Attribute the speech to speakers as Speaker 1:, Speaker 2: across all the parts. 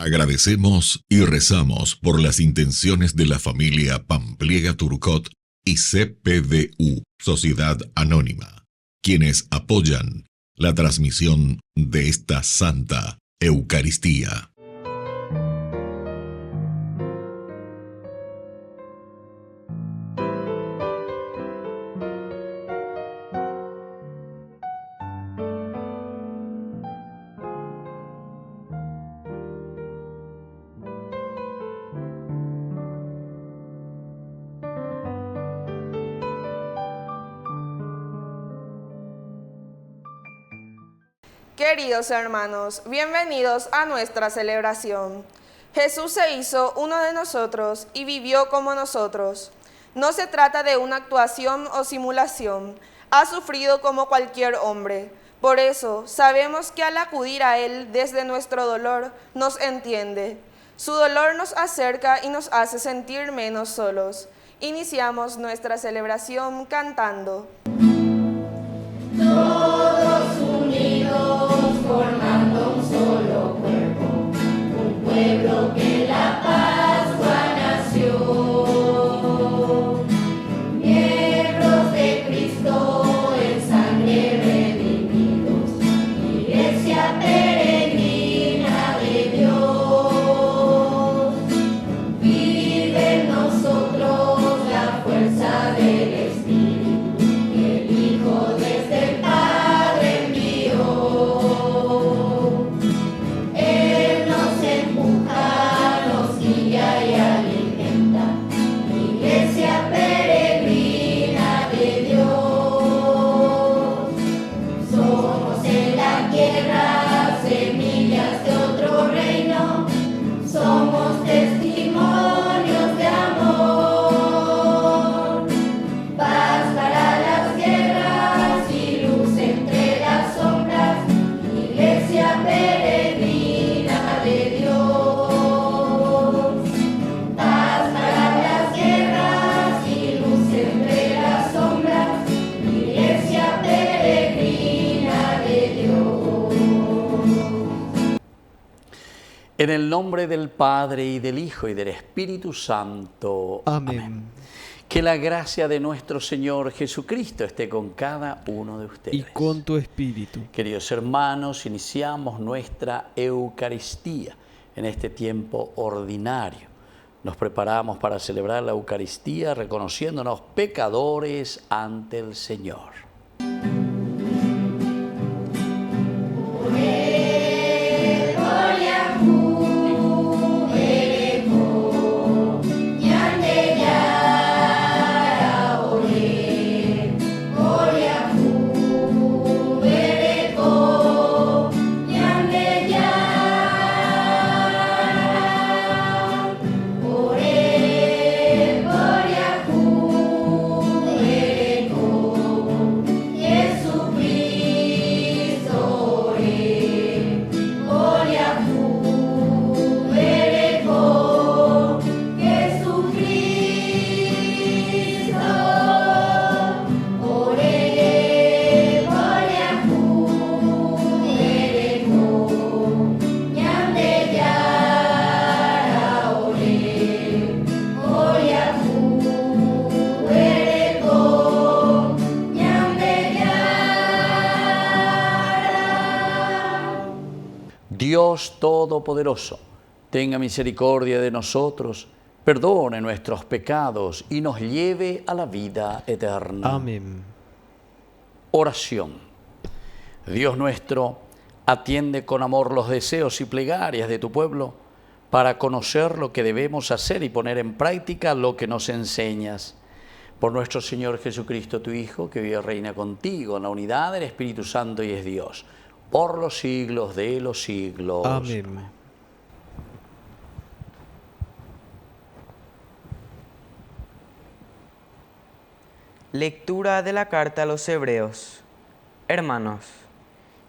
Speaker 1: Agradecemos y rezamos por las intenciones de la familia Pampliega Turcot y CPDU, Sociedad Anónima, quienes apoyan la transmisión de esta Santa Eucaristía.
Speaker 2: Queridos hermanos, bienvenidos a nuestra celebración. Jesús se hizo uno de nosotros y vivió como nosotros. No se trata de una actuación o simulación. Ha sufrido como cualquier hombre. Por eso, sabemos que al acudir a Él desde nuestro dolor, nos entiende. Su dolor nos acerca y nos hace sentir menos solos. Iniciamos nuestra celebración cantando.
Speaker 3: Todos unidos formando un solo cuerpo, un pueblo que en la Pascua nació. Miembros de Cristo en sangre redimidos, Iglesia peregrina de Dios. Vive en nosotros la fuerza del Espíritu, el Hijo desde el Padre envió. Él nos empuja, nos guía y alimenta, Iglesia peregrina de Dios. Somos en la tierra semillas de otro reino, somos testimonios de amor. Paz para las guerras y luz entre las sombras, Iglesia peregrina de Dios. Paz para las guerras y luz entre las sombras, Iglesia peregrina de Dios.
Speaker 4: En el nombre del Padre, y del Hijo, y del Espíritu Santo.
Speaker 5: Amén.
Speaker 4: Que la gracia de nuestro Señor Jesucristo esté con cada uno de ustedes.
Speaker 5: Y con tu espíritu.
Speaker 4: Queridos hermanos, iniciamos nuestra Eucaristía en este tiempo ordinario. Nos preparamos para celebrar la Eucaristía reconociéndonos pecadores ante el Señor. Dios Todopoderoso, tenga misericordia de nosotros, perdone nuestros pecados y nos lleve a la vida eterna.
Speaker 5: Amén.
Speaker 4: Oración. Dios nuestro, atiende con amor los deseos y plegarias de tu pueblo para conocer lo que debemos hacer y poner en práctica lo que nos enseñas. Por nuestro Señor Jesucristo, tu Hijo, que vive y reina contigo en la unidad del Espíritu Santo y es Dios, por los siglos de los siglos.
Speaker 5: Amén.
Speaker 6: Lectura de la carta a los Hebreos. Hermanos,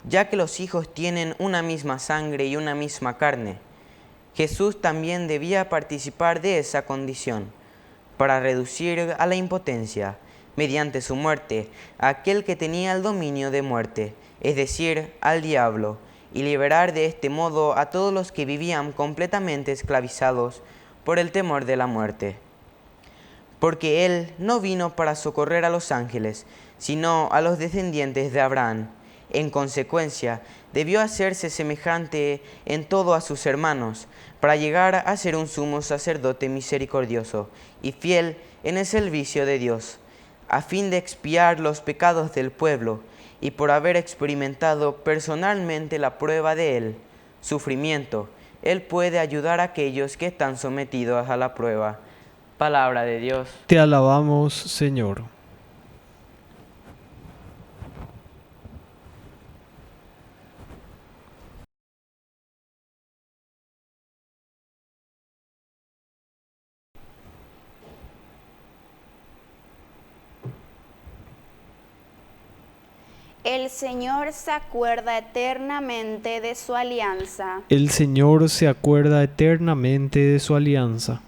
Speaker 6: ya que los hijos tienen una misma sangre y una misma carne, Jesús también debía participar de esa condición, para reducir a la impotencia, mediante su muerte, a aquel que tenía el dominio de muerte, es decir, al diablo, y liberar de este modo a todos los que vivían completamente esclavizados por el temor de la muerte. Porque Él no vino para socorrer a los ángeles, sino a los descendientes de Abraham. En consecuencia, debió hacerse semejante en todo a sus hermanos, para llegar a ser un sumo sacerdote misericordioso y fiel en el servicio de Dios, a fin de expiar los pecados del pueblo, y por haber experimentado personalmente la prueba de Él, sufrimiento, Él puede ayudar a aquellos que están sometidos a la prueba. Palabra de Dios.
Speaker 5: Te alabamos, Señor.
Speaker 7: El Señor se acuerda eternamente de su alianza.
Speaker 5: El Señor se acuerda eternamente de su alianza.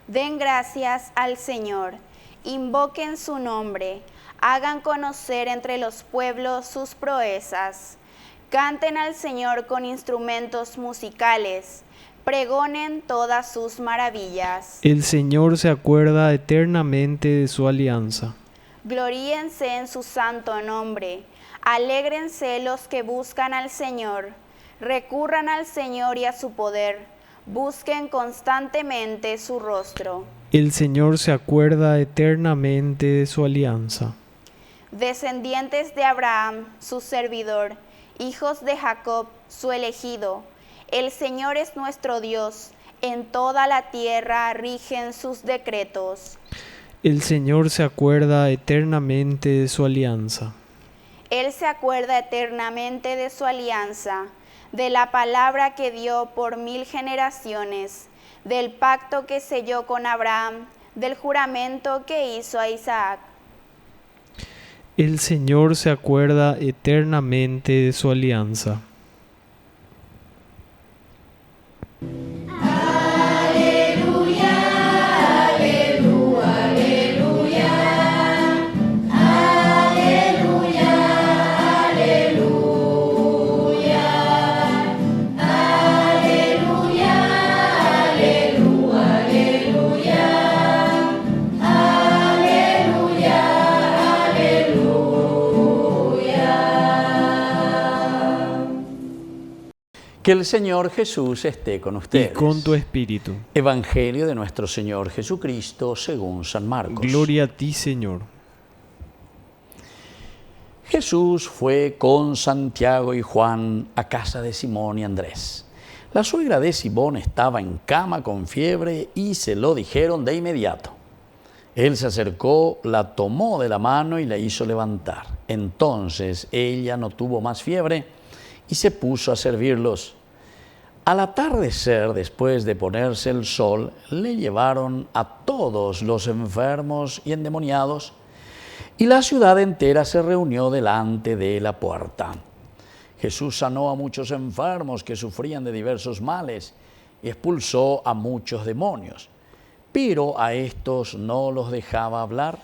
Speaker 7: Den gracias al Señor, invoquen su nombre, hagan conocer entre los pueblos sus proezas. Canten al Señor con instrumentos musicales, pregonen todas sus maravillas.
Speaker 5: El Señor se acuerda eternamente de su alianza.
Speaker 7: Gloríense en su santo nombre, alégrense los que buscan al Señor, recurran al Señor y a su poder, busquen constantemente su rostro.
Speaker 5: El Señor se acuerda eternamente de su alianza.
Speaker 7: Descendientes de Abraham, su servidor, hijos de Jacob, su elegido, el Señor es nuestro Dios, en toda la tierra rigen sus decretos.
Speaker 5: El Señor se acuerda eternamente de su alianza.
Speaker 7: Él se acuerda eternamente de su alianza, de la palabra que dio por 1000 generaciones, del pacto que selló con Abraham, del juramento que hizo a Isaac.
Speaker 5: El Señor se acuerda eternamente de su alianza.
Speaker 4: Que el Señor Jesús esté con ustedes.
Speaker 5: Y con tu espíritu.
Speaker 4: Evangelio de nuestro Señor Jesucristo según San Marcos.
Speaker 5: Gloria a ti, Señor.
Speaker 4: Jesús fue con Santiago y Juan a casa de Simón y Andrés. La suegra de Simón estaba en cama con fiebre y se lo dijeron de inmediato. Él se acercó, la tomó de la mano y la hizo levantar. Entonces ella no tuvo más fiebre y se puso a servirlos. Al atardecer, después de ponerse el sol, le llevaron a todos los enfermos y endemoniados, y la ciudad entera se reunió delante de la puerta. Jesús sanó a muchos enfermos que sufrían de diversos males y expulsó a muchos demonios, pero a estos no los dejaba hablar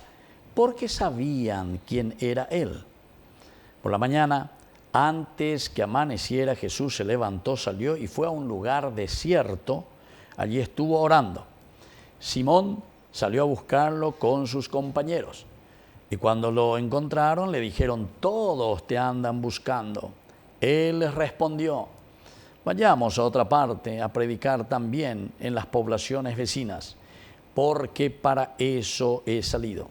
Speaker 4: porque sabían quién era Él. Por la mañana, antes que amaneciera, Jesús se levantó, salió y fue a un lugar desierto. Allí estuvo orando. Simón salió a buscarlo con sus compañeros. Y cuando lo encontraron, le dijeron: todos te andan buscando. Él les respondió: vayamos a otra parte a predicar también en las poblaciones vecinas, porque para eso he salido.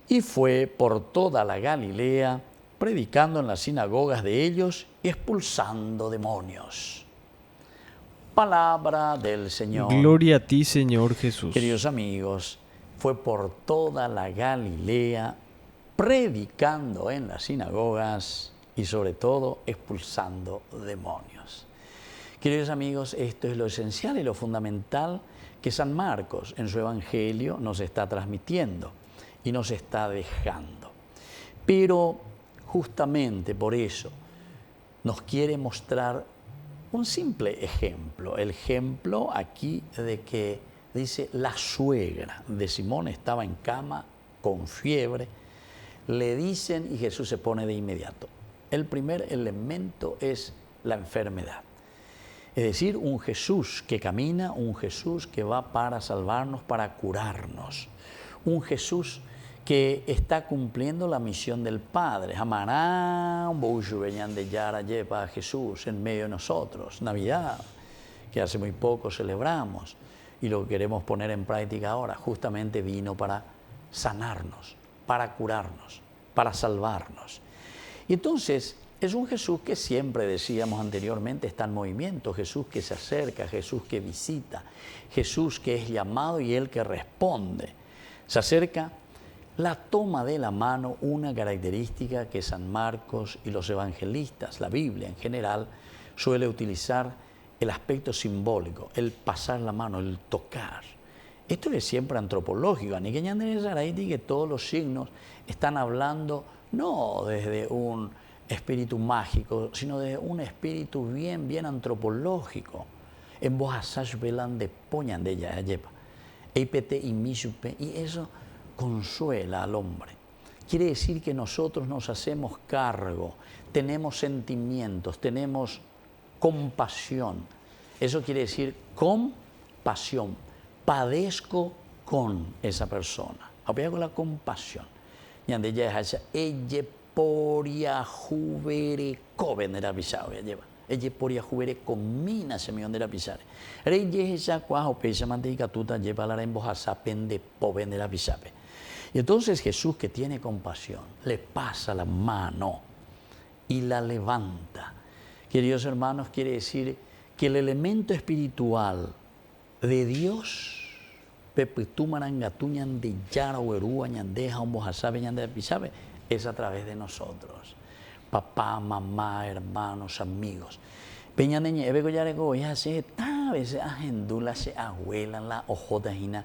Speaker 4: Y fue por toda la Galilea, predicando en las sinagogas de ellos y expulsando demonios. Palabra del Señor.
Speaker 5: Gloria a ti, Señor Jesús.
Speaker 4: Queridos amigos, fue por toda la Galilea, predicando en las sinagogas y sobre todo expulsando demonios. Queridos amigos, esto es lo esencial y lo fundamental que San Marcos en su Evangelio nos está transmitiendo y nos está dejando. Pero justamente por eso nos quiere mostrar un simple ejemplo. El ejemplo aquí de que dice la suegra de Simón estaba en cama con fiebre. Le dicen y Jesús se pone de inmediato. El primer elemento es la enfermedad. Es decir, un Jesús que camina, un Jesús que va para salvarnos, para curarnos. Un Jesús que está cumpliendo la misión del Padre. Amará un boullo venían de Yara lleva a Jesús en medio de nosotros. Navidad, que hace muy poco celebramos y lo queremos poner en práctica ahora, justamente vino para sanarnos, para curarnos, para salvarnos. Y entonces es un Jesús que siempre decíamos anteriormente está en movimiento, Jesús que se acerca, Jesús que visita, Jesús que es llamado y Él que responde. Se acerca, la toma de la mano, una característica que San Marcos y los evangelistas, la Biblia en general, suele utilizar el aspecto simbólico, el pasar la mano, el tocar. Esto es siempre antropológico, ni que todos los signos están hablando no desde un espíritu mágico, sino desde un espíritu bien antropológico. En vos asaj velan de poñan de ella, y eso consuela al hombre. Quiere decir que nosotros nos hacemos cargo, tenemos sentimientos, tenemos compasión. Eso quiere decir compasión. Padezco con esa persona. Apoya con la compasión. Y ande ya es ella poria juvere covenera pisao ya lleva. Ella poria juvere comina se me ondera pisare. Reyes esa cuajo pesa manteca tuta lleva la embojasa pende povenera pisape. Y entonces Jesús, que tiene compasión, le pasa la mano y la levanta. Queridos hermanos, quiere decir que el elemento espiritual de Dios, es a través de nosotros. Papá, mamá, hermanos, amigos. Peñaneñe, ya se a veces agendula, se abuelan la ojotajina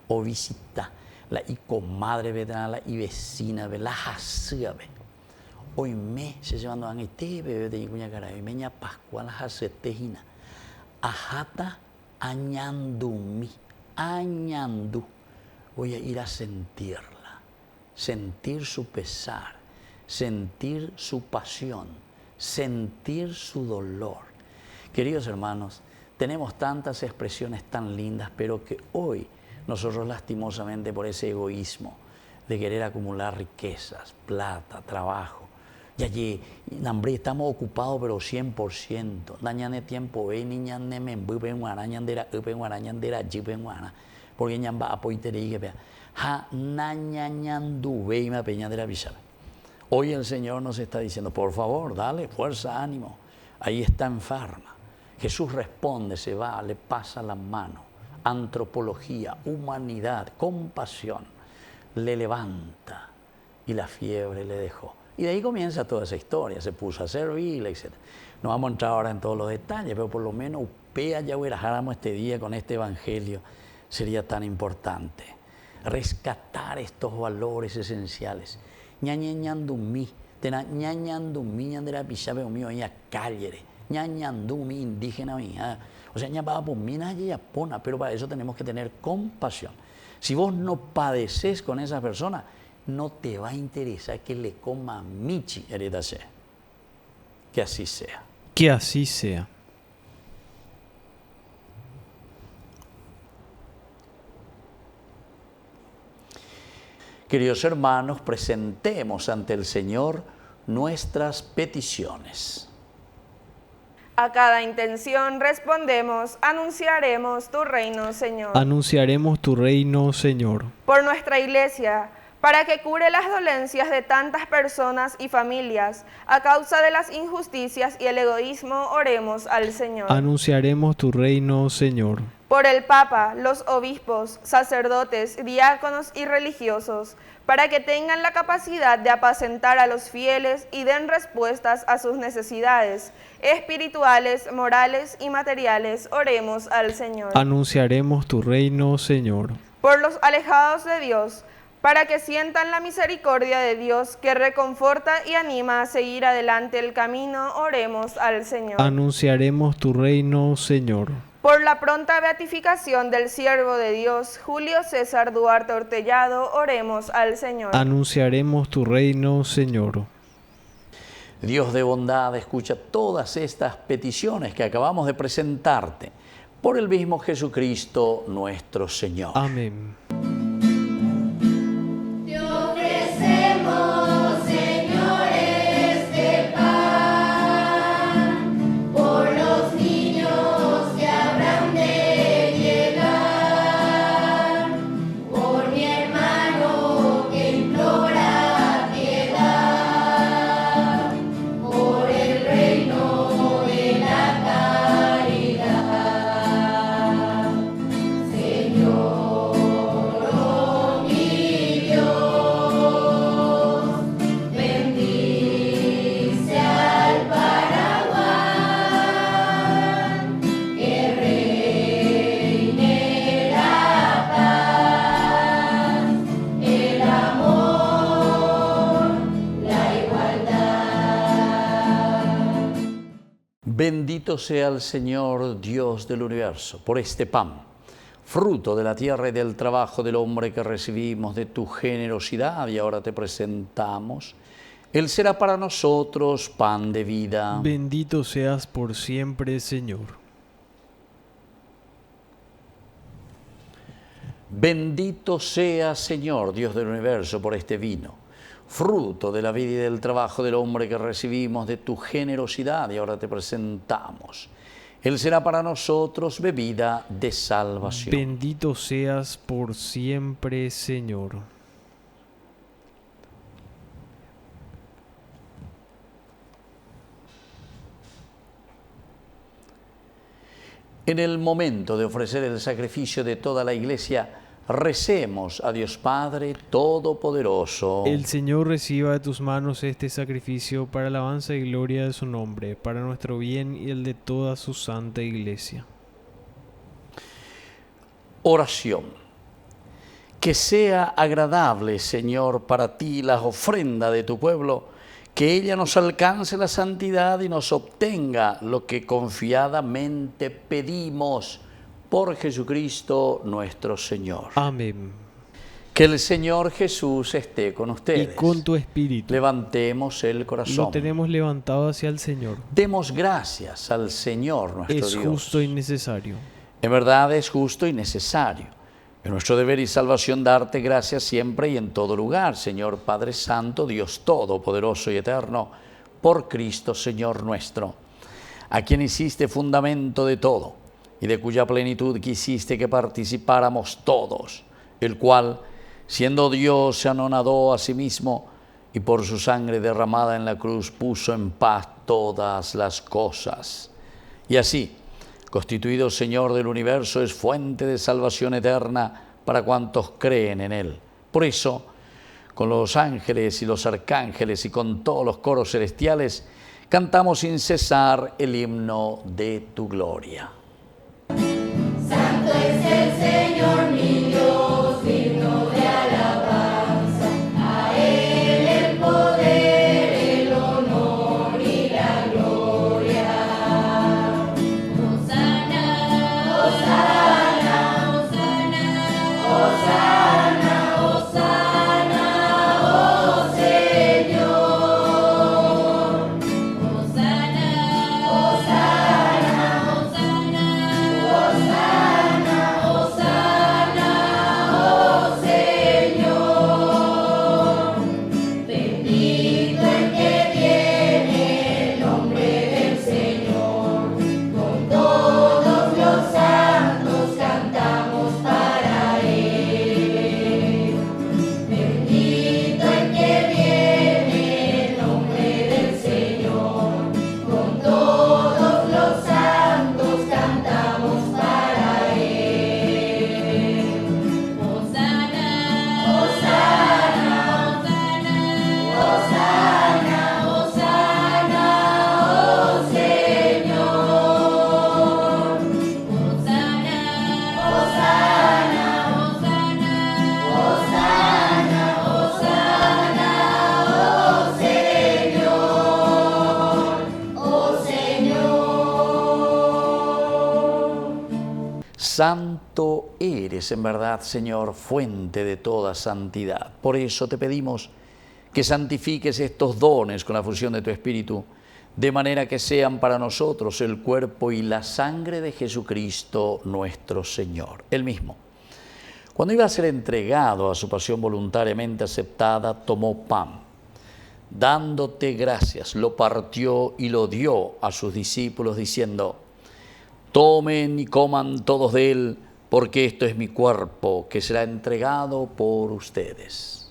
Speaker 4: o visita. La y comadre vedrá y vecina ve la jasebe. Hoy me se llevando a este bebé de cuña cara y meña pascua la jasetejina. Ajata añandumi, añandu. Voy a ir a sentirla, sentir su pesar, sentir su pasión, sentir su dolor. Queridos hermanos, tenemos tantas expresiones tan lindas, pero que hoy nosotros lastimosamente por ese egoísmo de querer acumular riquezas, plata, trabajo, y allí estamos ocupados pero 100%. Dañane tiempo ve niña me envuelve en guarañandera, porque ñamba apoitere y que ha nañañandu ve y me peñadera visar. Hoy el Señor nos está diciendo, por favor, dale fuerza, ánimo. Ahí está enferma. Jesús responde, se va, le pasa la mano. Antropología, humanidad, compasión, le levanta y la fiebre le dejó. Y de ahí comienza toda esa historia, se puso a servir, etc. No vamos a entrar ahora en todos los detalles, pero por lo menos upea ya huirajáramos este día con este evangelio, sería tan importante. Rescatar estos valores esenciales. Ñañañandumí, tena ñañandumí, ñandera pichabe mío, ña cállere, ñañandumí, indígena mía. O sea, ña va por mina y yapona, pero para eso tenemos que tener compasión. Si vos no padeces con esa persona, no te va a interesar que le coma michi, heredase. Que así sea.
Speaker 5: Que así sea.
Speaker 4: Queridos hermanos, presentemos ante el Señor nuestras peticiones.
Speaker 2: A cada intención respondemos, anunciaremos tu reino, Señor.
Speaker 5: Anunciaremos tu reino, Señor.
Speaker 2: Por nuestra Iglesia, para que cure las dolencias de tantas personas y familias, a causa de las injusticias y el egoísmo, oremos al Señor.
Speaker 5: Anunciaremos tu reino, Señor.
Speaker 2: Por el Papa, los obispos, sacerdotes, diáconos y religiosos, para que tengan la capacidad de apacentar a los fieles y den respuestas a sus necesidades espirituales, morales y materiales, oremos al Señor.
Speaker 5: Anunciaremos tu reino, Señor.
Speaker 2: Por los alejados de Dios, para que sientan la misericordia de Dios que reconforta y anima a seguir adelante el camino, oremos al Señor.
Speaker 5: Anunciaremos tu reino, Señor.
Speaker 2: Por la pronta beatificación del siervo de Dios, Julio César Duarte Ortellado, oremos al Señor.
Speaker 5: Anunciaremos tu reino, Señor.
Speaker 4: Dios de bondad, escucha todas estas peticiones que acabamos de presentarte por el mismo Jesucristo nuestro Señor.
Speaker 5: Amén.
Speaker 3: Te ofrecemos, Señor, este pan por los niños que habrán de llegar, por mi hermano que implora piedad, por el reino de la caridad. Señor, oh mi Dios, bendice al Paraguay, que reine la paz, el amor, la igualdad.
Speaker 4: Bendito sea el Señor Dios del universo por este pan, fruto de la tierra y del trabajo del hombre que recibimos de tu generosidad y ahora te presentamos. Él será para nosotros pan de vida.
Speaker 5: Bendito seas por siempre, Señor.
Speaker 4: Bendito sea, Señor, Dios del universo, por este vino, fruto de la vida y del trabajo del hombre que recibimos de tu generosidad y ahora te presentamos. Él será para nosotros bebida de salvación.
Speaker 5: Bendito seas por siempre, Señor.
Speaker 4: En el momento de ofrecer el sacrificio de toda la Iglesia, recemos a Dios Padre Todopoderoso.
Speaker 5: El Señor reciba de tus manos este sacrificio para alabanza y gloria de su nombre, para nuestro bien y el de toda su santa Iglesia.
Speaker 4: Oración. Que sea agradable, Señor, para ti la ofrenda de tu pueblo, que ella nos alcance la santidad y nos obtenga lo que confiadamente pedimos por Jesucristo nuestro Señor.
Speaker 5: Amén.
Speaker 4: Que el Señor Jesús esté con ustedes.
Speaker 5: Y con tu espíritu.
Speaker 4: Levantemos el corazón.
Speaker 5: Lo tenemos levantado hacia el Señor.
Speaker 4: Demos gracias al Señor nuestro Dios.
Speaker 5: Es justo y necesario.
Speaker 4: En verdad es justo y necesario. Es nuestro deber y salvación darte gracias siempre y en todo lugar, Señor Padre Santo, Dios Todopoderoso y Eterno, por Cristo Señor nuestro, a quien hiciste fundamento de todo y de cuya plenitud quisiste que participáramos todos, el cual, siendo Dios, se anonadó a sí mismo y por su sangre derramada en la cruz puso en paz todas las cosas. Y así, constituido Señor del universo, es fuente de salvación eterna para cuantos creen en Él. Por eso, con los ángeles y los arcángeles y con todos los coros celestiales, cantamos sin cesar el himno de tu gloria.
Speaker 3: Santo es el Señor mi Dios, digno de alabanza. A Él el poder, el honor y la gloria. Hosana, Hosana, Hosana, Hosana, Hosana, oh Señor. Hosana, Hosana, Hosana, Hosana, Hosana, oh Señor. Bendito el que viene en nombre del Señor. Con todos los santos cantamos para Él. Bendito el que viene en nombre del Señor. Con todos los santos cantamos para Él. Hosana, Hosana, Hosana, Hosana, oh Señor. Hosana, Hosana, Hosana, Hosana, Hosana, oh Señor, oh Señor.
Speaker 4: Santo eres en verdad, Señor, fuente de toda santidad. Por eso te pedimos que santifiques estos dones con la fusión de tu Espíritu, de manera que sean para nosotros el cuerpo y la sangre de Jesucristo nuestro Señor. Él mismo, cuando iba a ser entregado a su pasión voluntariamente aceptada, tomó pan. Dándote gracias, lo partió y lo dio a sus discípulos, diciendo: tomen y coman todos de él, porque esto es mi cuerpo, que será entregado por ustedes.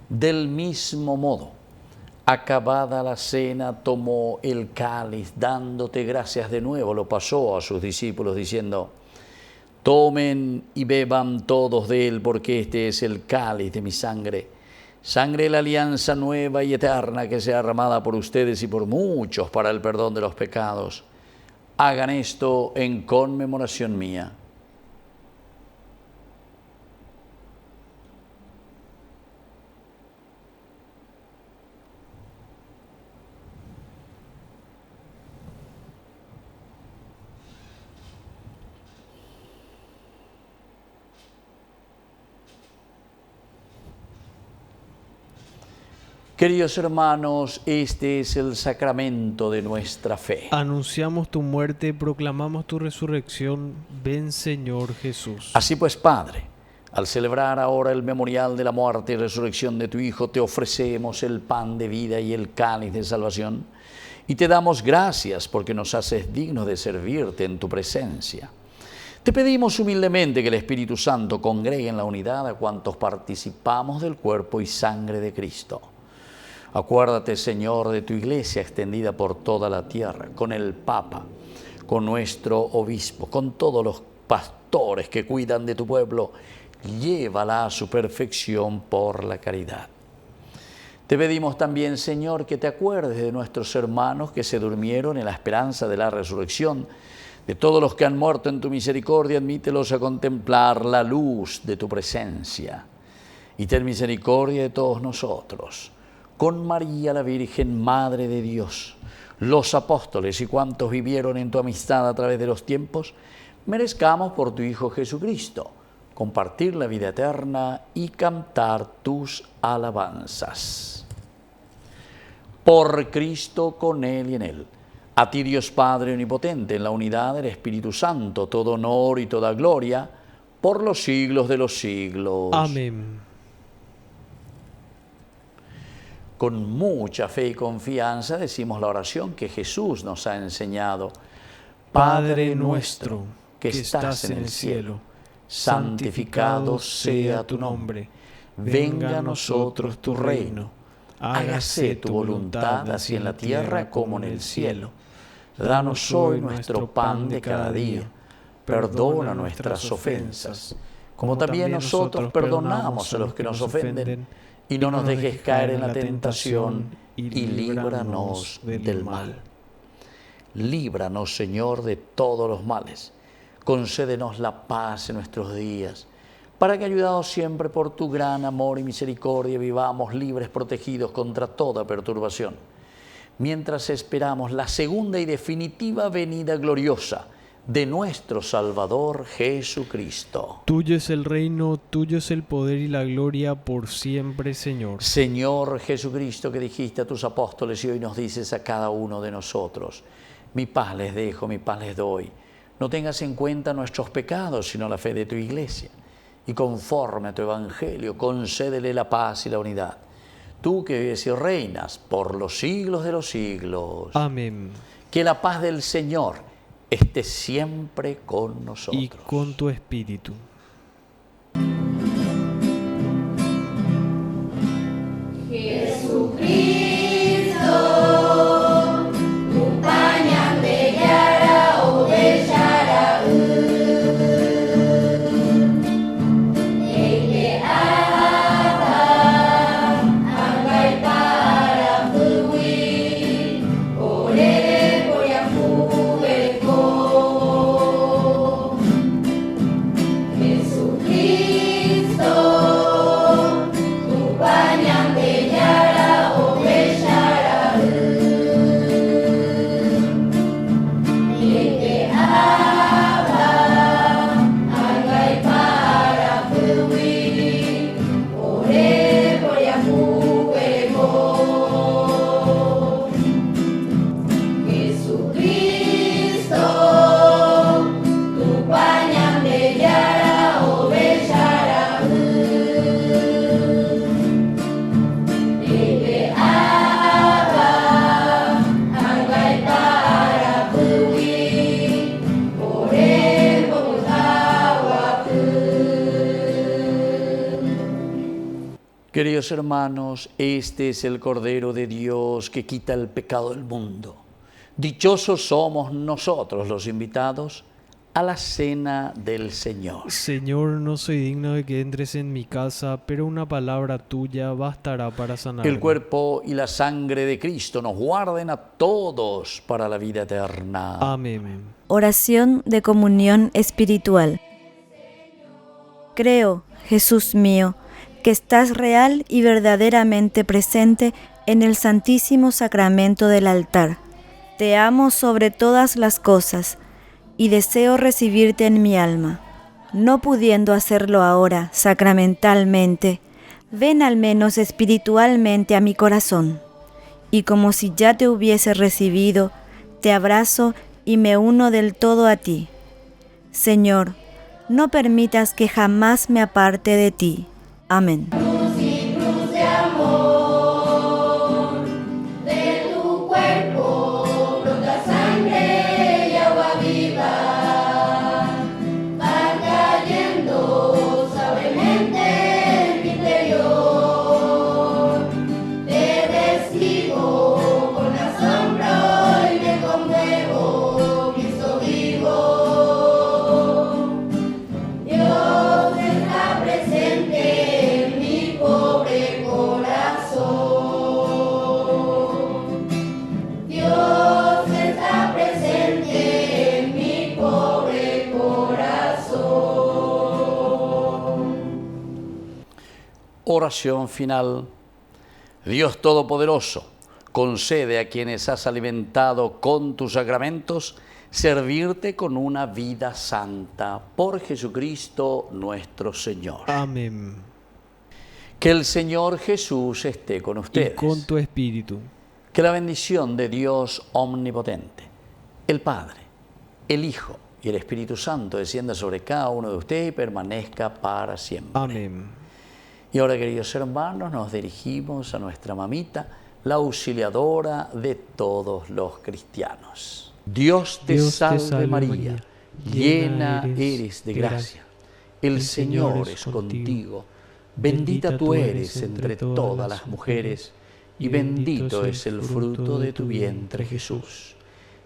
Speaker 4: Del mismo modo, acabada la cena, tomó el cáliz, dándote gracias de nuevo, lo pasó a sus discípulos, diciendo: tomen y beban todos de él, porque este es el cáliz de mi sangre, sangre de la alianza nueva y eterna, que sea derramada por ustedes y por muchos para el perdón de los pecados. Hagan esto en conmemoración mía. Queridos hermanos, este es el sacramento de nuestra fe.
Speaker 5: Anunciamos tu muerte, proclamamos tu resurrección. Ven, Señor Jesús.
Speaker 4: Así pues, Padre, al celebrar ahora el memorial de la muerte y resurrección de tu Hijo, te ofrecemos el pan de vida y el cáliz de salvación, y te damos gracias porque nos haces dignos de servirte en tu presencia. Te pedimos humildemente que el Espíritu Santo congregue en la unidad a cuantos participamos del cuerpo y sangre de Cristo. Acuérdate, Señor, de tu Iglesia extendida por toda la tierra, con el Papa, con nuestro obispo, con todos los pastores que cuidan de tu pueblo. Llévala a su perfección por la caridad. Te pedimos también, Señor, que te acuerdes de nuestros hermanos que se durmieron en la esperanza de la resurrección. De todos los que han muerto en tu misericordia, admítelos a contemplar la luz de tu presencia. Y ten misericordia de todos nosotros. Con María la Virgen, Madre de Dios, los apóstoles y cuantos vivieron en tu amistad a través de los tiempos, merezcamos por tu Hijo Jesucristo compartir la vida eterna y cantar tus alabanzas. Por Cristo, con Él y en Él, a ti Dios Padre Omnipotente, en la unidad del Espíritu Santo, todo honor y toda gloria, por los siglos de los siglos.
Speaker 5: Amén.
Speaker 4: Con mucha fe y confianza decimos la oración que Jesús nos ha enseñado.
Speaker 5: Padre nuestro, que estás en el cielo, santificado sea tu nombre. Venga a nosotros tu reino. Hágase tu voluntad, así en la tierra como en el cielo. Danos hoy nuestro pan de cada día. Perdona nuestras ofensas, como también nosotros perdonamos a los que nos ofenden. Y no nos dejes caer en la tentación, y líbranos del mal.
Speaker 4: Líbranos, Señor, de todos los males. Concédenos la paz en nuestros días, para que, ayudados siempre por tu gran amor y misericordia, vivamos libres, protegidos contra toda perturbación, mientras esperamos la segunda y definitiva venida gloriosa de nuestro Salvador Jesucristo.
Speaker 5: Tuyo es el reino, tuyo es el poder y la gloria por siempre, Señor.
Speaker 4: Señor Jesucristo, que dijiste a tus apóstoles y hoy nos dices a cada uno de nosotros: mi paz les dejo, mi paz les doy. No tengas en cuenta nuestros pecados, sino la fe de tu Iglesia. Y conforme a tu Evangelio, concédele la paz y la unidad. Tú que vives y reinas por los siglos de los siglos.
Speaker 5: Amén.
Speaker 4: Que la paz del Señor esté siempre con nosotros.
Speaker 5: Y con tu espíritu.
Speaker 3: Jesucristo, tu pañam de yara o de yara ele ata angai para fui ore por ya fu el
Speaker 4: Queridos hermanos, este es el Cordero de Dios que quita el pecado del mundo. Dichosos somos nosotros los invitados a la cena del Señor.
Speaker 5: Señor, no soy digno de que entres en mi casa, pero una palabra tuya bastará para sanarme.
Speaker 4: El cuerpo y la sangre de Cristo nos guarden a todos para la vida eterna.
Speaker 5: Amén.
Speaker 8: Oración de comunión espiritual. Creo, Jesús mío, que estás real y verdaderamente presente en el Santísimo Sacramento del altar. Te amo sobre todas las cosas y deseo recibirte en mi alma. No pudiendo hacerlo ahora sacramentalmente, ven al menos espiritualmente a mi corazón. Y como si ya te hubiese recibido, te abrazo y me uno del todo a ti. Señor, no permitas que jamás me aparte de ti. Amén.
Speaker 3: Cruz y cruz de amor, de tu cuerpo brota sangre y agua viva, va cayendo suavemente en mi interior. Te describo con asombro y me conmuevo, Cristo vivo. Dios está presente en mi pobre corazón. Dios está presente en mi pobre corazón.
Speaker 4: Oración final. Dios Todopoderoso, concede a quienes has alimentado con tus sacramentos servirte con una vida santa por Jesucristo nuestro Señor.
Speaker 5: Amén.
Speaker 4: Que el Señor Jesús esté con
Speaker 5: Y
Speaker 4: ustedes.
Speaker 5: con tu espíritu.
Speaker 4: Que la bendición de Dios omnipotente, el Padre, el Hijo y el Espíritu Santo descienda sobre cada uno de ustedes y permanezca para siempre.
Speaker 5: Amén.
Speaker 4: Y ahora, queridos hermanos, nos dirigimos a nuestra mamita, la auxiliadora de todos los cristianos. Dios te salve María, llena eres de gracia. El Señor es contigo. Bendita tú eres entre todas las mujeres, y bendito es el fruto de tu vientre, Jesús.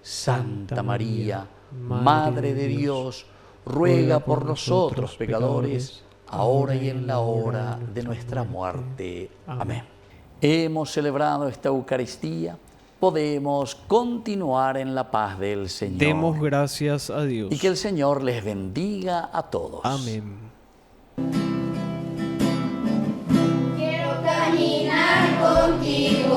Speaker 4: Santa María, Madre de Dios, ruega por nosotros pecadores, ahora y en la hora de nuestra muerte. Amén. Hemos celebrado esta Eucaristía, podemos continuar en la paz del Señor.
Speaker 5: Demos gracias a Dios.
Speaker 4: Y que el Señor les bendiga a todos.
Speaker 5: Amén.
Speaker 3: Quiero caminar contigo.